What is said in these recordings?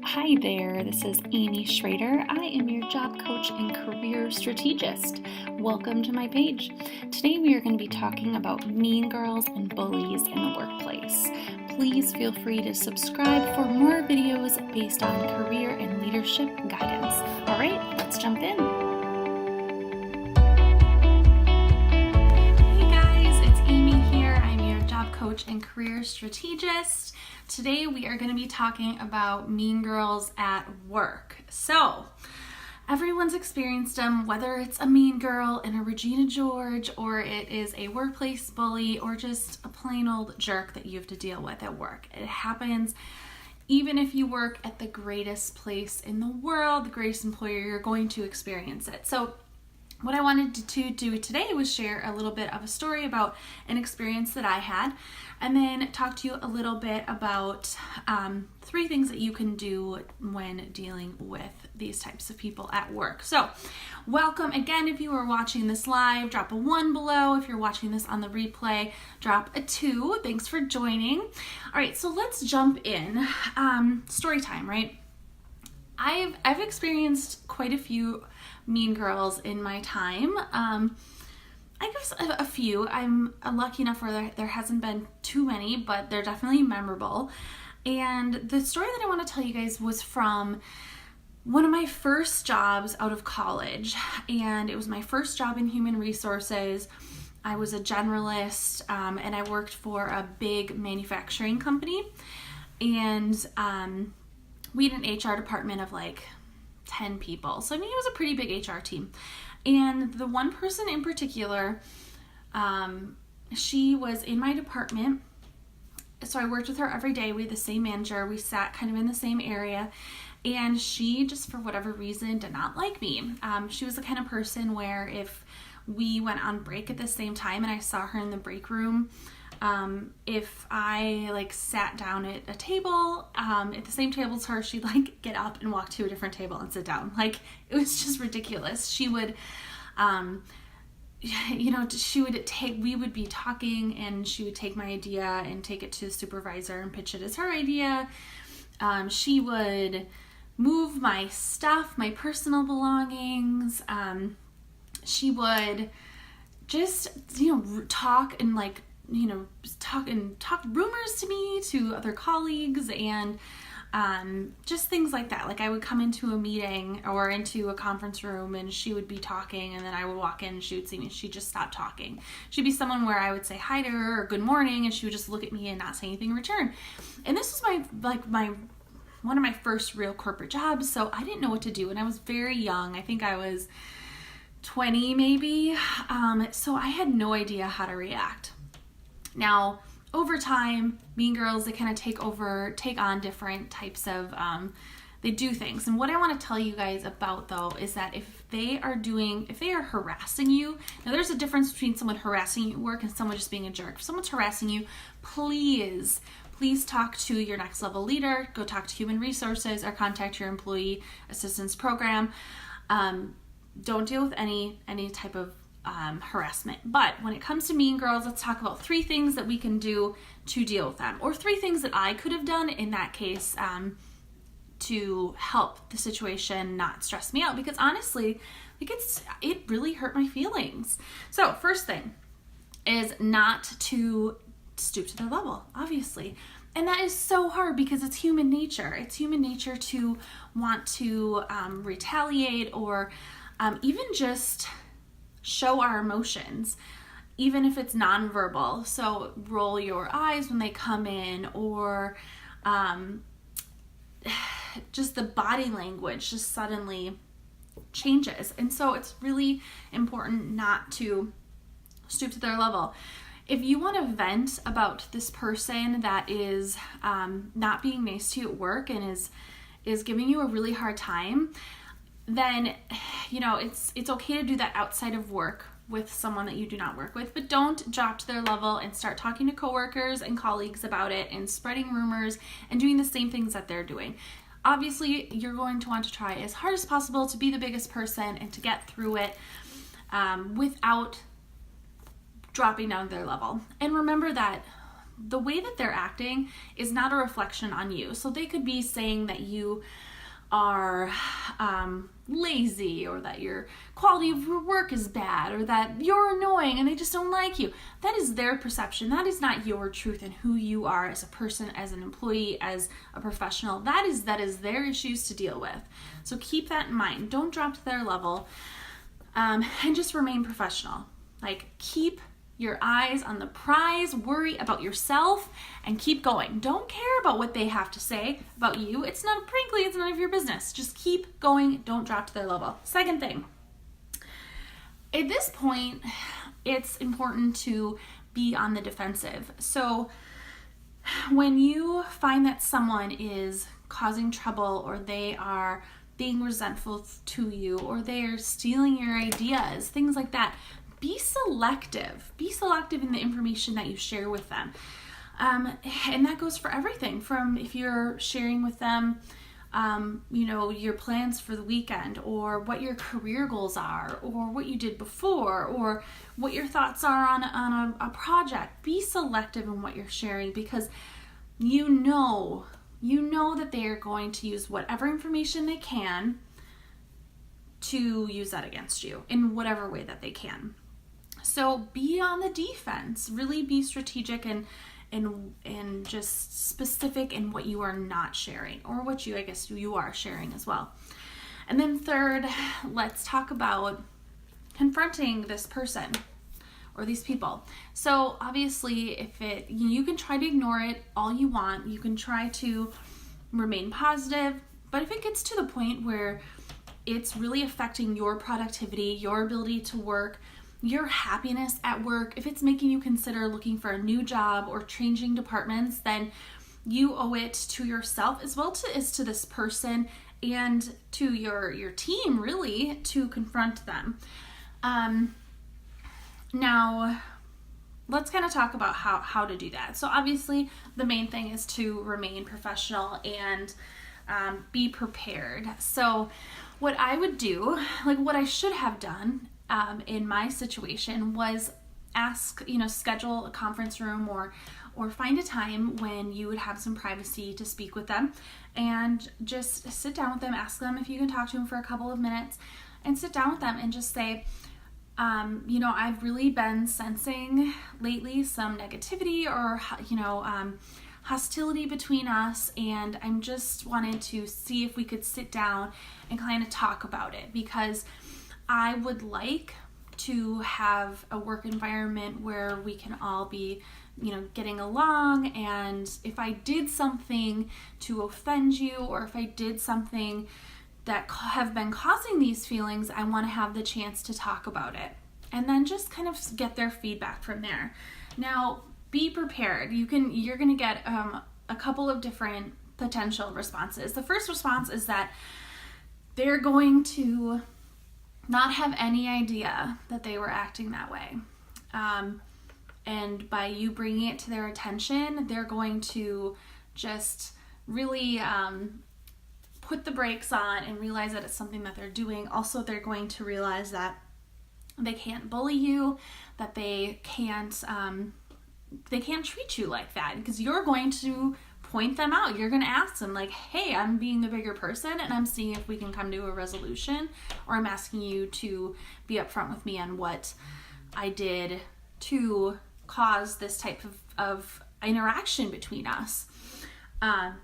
Hi there, this is Amy Schrader. I am your job coach and career strategist. Welcome to my page. Today we are going to be talking about mean girls and bullies in the workplace. Please feel free to subscribe for more videos based on career and leadership guidance. All right, let's jump in. Hey guys, it's Amy here. I'm your job coach and career strategist. Today we are going to be talking about mean girls at work. So, everyone's experienced them, whether it's a mean girl in a Regina George, or it is a workplace bully, or just a plain old jerk that you have to deal with at work. It happens even if you work at the greatest place in the world, the greatest employer, you're going to experience it. So, what I wanted to do today was share a little bit of a story about an experience that I had, and then talk to you a little bit about 3 things that you can do when dealing with these types of people at work. So, welcome again. If you are watching this live, drop a 1 below. If you're watching this on the replay, drop a 2. Thanks for joining. All right, so let's jump in. Story time, right? I've experienced quite a few mean girls in my time. I guess a few. I'm lucky enough where there hasn't been too many, but they're definitely memorable. And the story that I want to tell you guys was from one of my first jobs out of college, and it was my first job in human resources. I was a generalist, and I worked for a big manufacturing company, and we had an HR department of like 10 people. So, I mean, it was a pretty big HR team. And the one person in particular, she was in my department. So I worked with her every day. We had the same manager. We sat kind of in the same area. And she just, for whatever reason, did not like me. She was the kind of person where if we went on break at the same time and I saw her in the break room, if I sat down at a table, at the same table as her, she'd get up and walk to a different table and sit down. It was just ridiculous. She would, we would be talking and she would take my idea and take it to the supervisor and pitch it as her idea. She would move my stuff, my personal belongings. She would just, talk and talk rumors to me, to other colleagues, and just things like that. I would come into a meeting or into a conference room and she would be talking, and then I would walk in and she would see me and she'd just stop talking. She'd be someone where I would say hi to her or good morning and she would just look at me and not say anything in return. And this was my one of my first real corporate jobs, so I didn't know what to do, and I was very young. I think I was 20 maybe, so I had no idea how to react. Now, over time, mean girls, they kind of take on different types of, they do things. And what I want to tell you guys about, though, is that if they are harassing you, now there's a difference between someone harassing you at work and someone just being a jerk. If someone's harassing you, please talk to your next level leader, go talk to human resources, or contact your employee assistance program. Don't deal with any type of harassment. But when it comes to mean girls, let's talk about 3 things that we can do to deal with them, or 3 things that I could have done in that case to help the situation not stress me out, because honestly, it really hurt my feelings. So first thing is not to stoop to their level, obviously. And that is so hard because it's human nature. It's human nature to want to retaliate or even just show our emotions, even if it's nonverbal. So roll your eyes when they come in, or just the body language just suddenly changes. And so it's really important not to stoop to their level. If you want to vent about this person that is not being nice to you at work and is giving you a really hard time, then it's okay to do that outside of work with someone that you do not work with, but don't drop to their level and start talking to coworkers and colleagues about it and spreading rumors and doing the same things that they're doing. Obviously, you're going to want to try as hard as possible to be the biggest person and to get through it without dropping down to their level. And remember that the way that they're acting is not a reflection on you. So they could be saying that you are lazy, or that your quality of your work is bad, or that you're annoying and they just don't like you. That is their perception. That is not your truth and who you are as a person, as an employee, as a professional. That is their issues to deal with. So keep that in mind. Don't drop to their level, and just remain professional. Like, keep your eyes on the prize, worry about yourself, and keep going. Don't care about what they have to say about you. It's none of your business. Just keep going. Don't drop to their level. Second thing, at this point, it's important to be on the defensive. So when you find that someone is causing trouble, or they are being resentful to you, or they're stealing your ideas, things like that, be selective. Be selective in the information that you share with them. And that goes for everything, from if you're sharing with them, your plans for the weekend, or what your career goals are, or what you did before, or what your thoughts are on a project. Be selective in what you're sharing, because you know that they are going to use whatever information they can to use that against you in whatever way that they can. So be on the defense. Really be strategic and just specific in what you are not sharing, or what you are sharing as well. And then third, let's talk about confronting this person or these people. So obviously, you can try to ignore it all you want. You can try to remain positive, but if it gets to the point where it's really affecting your productivity, your ability to work, your happiness at work, if it's making you consider looking for a new job or changing departments, then you owe it to yourself as well as to this person and to your team, really, to confront them. Now, let's kind of talk about how to do that. So obviously, the main thing is to remain professional and be prepared. So what I would do, like what I should have done in my situation, was schedule a conference room or find a time when you would have some privacy to speak with them, and just sit down with them, ask them if you can talk to them for a couple of minutes, and sit down with them and just say, I've really been sensing lately some negativity or, hostility between us, and I'm just wanted to see if we could sit down and kind of talk about it, because I would like to have a work environment where we can all be, getting along, and if I did something to offend you, or if I did something that have been causing these feelings, I want to have the chance to talk about it, and then just kind of get their feedback from there. Now, be prepared. You're going to get a couple of different potential responses. The first response is that they're going to not have any idea that they were acting that way. And by you bringing it to their attention, they're going to just really put the brakes on and realize that it's something that they're doing. Also, they're going to realize that they can't bully you, that they can't treat you like that, because you're going to point them out. You're going to ask them, like, hey, I'm being the bigger person and I'm seeing if we can come to a resolution, or I'm asking you to be upfront with me on what I did to cause this type of interaction between us.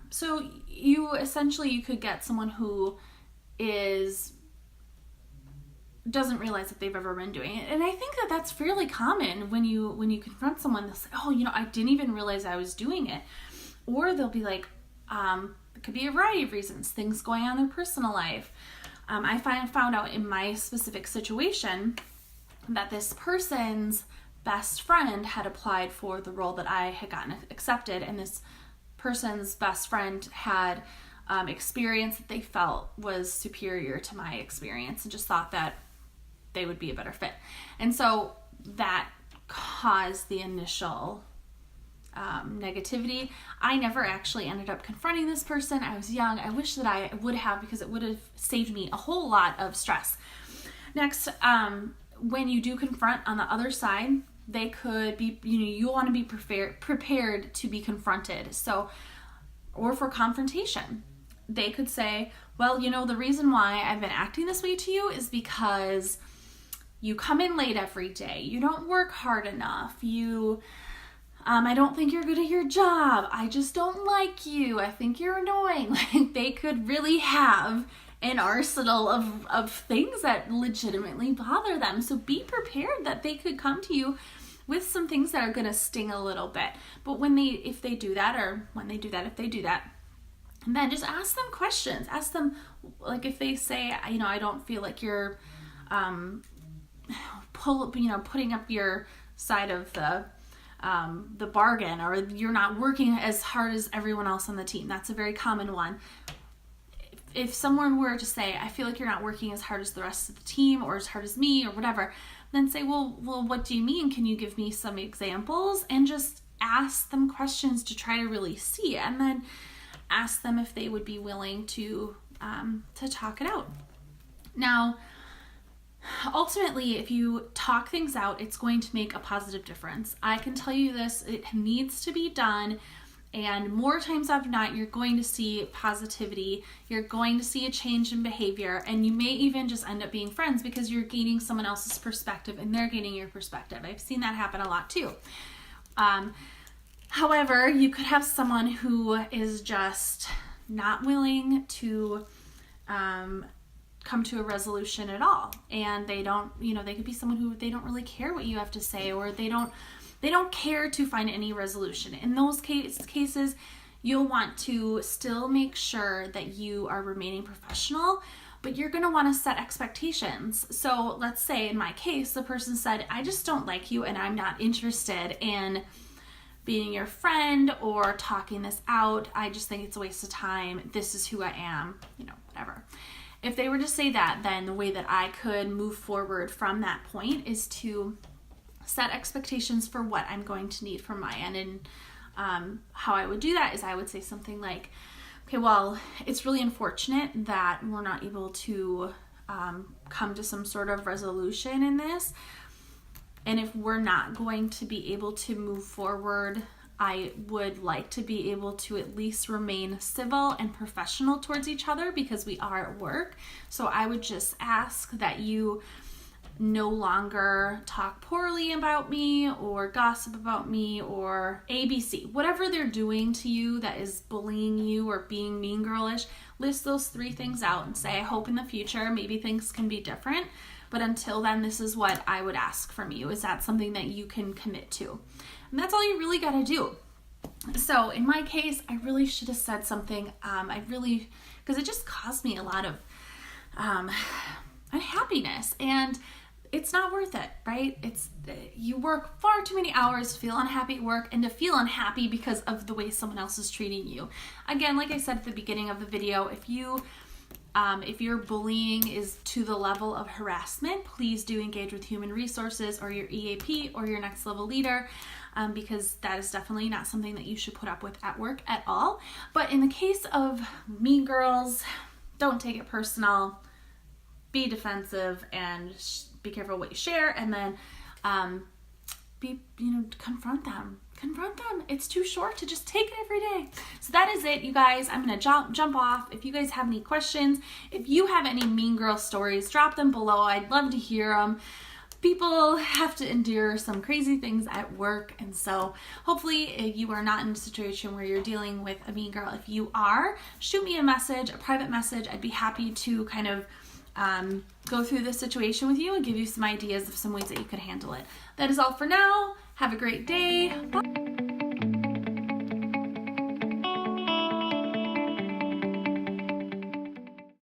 So you could get someone who doesn't realize that they've ever been doing it. And I think that that's fairly common when you confront someone. They'll say, oh, I didn't even realize I was doing it. Or they'll be like, it could be a variety of reasons, things going on in their personal life. I found out in my specific situation that this person's best friend had applied for the role that I had gotten accepted, and this person's best friend had experience that they felt was superior to my experience, and just thought that they would be a better fit. And so that caused the initial negativity. I never actually ended up confronting this person. I was young. I wish that I would have, because it would have saved me a whole lot of stress. Next, when you do confront on the other side, they could be, you want to be prepared to be confronted. So, or for confrontation, they could say, well, the reason why I've been acting this way to you is because you come in late every day. You don't work hard enough. I don't think you're good at your job. I just don't like you. I think you're annoying. Like, they could really have an arsenal of things that legitimately bother them. So be prepared that they could come to you with some things that are going to sting a little bit. But if they do that, and then just ask them questions. Ask them, like, if they say, I don't feel like you're putting up your side of the bargain, or you're not working as hard as everyone else on the team. That's a very common one. If someone were to say, I feel like you're not working as hard as the rest of the team, or as hard as me, or whatever, then say, well, what do you mean? Can you give me some examples? And just ask them questions to try to really see, and then ask them if they would be willing to talk it out. Now, ultimately, if you talk things out, it's going to make a positive difference. I can tell you this, it needs to be done. And more times than not, you're going to see positivity. You're going to see a change in behavior. And you may even just end up being friends because you're gaining someone else's perspective and they're gaining your perspective. I've seen that happen a lot too. However, you could have someone who is just not willing to come to a resolution at all. And they don't, they could be someone who they don't really care what you have to say, or they don't care to find any resolution. In those cases, you'll want to still make sure that you are remaining professional, but you're going to want to set expectations. So let's say in my case, the person said, I just don't like you and I'm not interested in being your friend or talking this out. I just think it's a waste of time. This is who I am, whatever. If they were to say that, then the way that I could move forward from that point is to set expectations for what I'm going to need from my end. And how I would do that is I would say something like, okay, well, it's really unfortunate that we're not able to come to some sort of resolution in this. And if we're not going to be able to move forward, I would like to be able to at least remain civil and professional towards each other because we are at work. So I would just ask that you no longer talk poorly about me or gossip about me or ABC. Whatever they're doing to you that is bullying you or being mean girlish, list those 3 things out and say, I hope in the future maybe things can be different. But until then, this is what I would ask from you. Is that something that you can commit to? And that's all you really got to do. So in my case, I really should have said something. Because it just caused me a lot of unhappiness, and it's not worth it, right? You work far too many hours to feel unhappy at work and to feel unhappy because of the way someone else is treating you. Again, like I said at the beginning of the video, if your bullying is to the level of harassment, please do engage with human resources or your EAP or your next level leader, because that is definitely not something that you should put up with at work at all. But in the case of mean girls, don't take it personal, be defensive, and be careful what you share, and then confront them. It's too short to just take it every day. So that is it, you guys. I'm gonna jump off. If you guys have any questions, if you have any mean girl stories, drop them below. I'd love to hear them. People have to endure some crazy things at work, and so hopefully you are not in a situation where you're dealing with a mean girl. If you are, shoot me a private message. I'd be happy to kind of go through this situation with you and give you some ideas of some ways that you could handle it. That is all for now. Have a great day. Bye.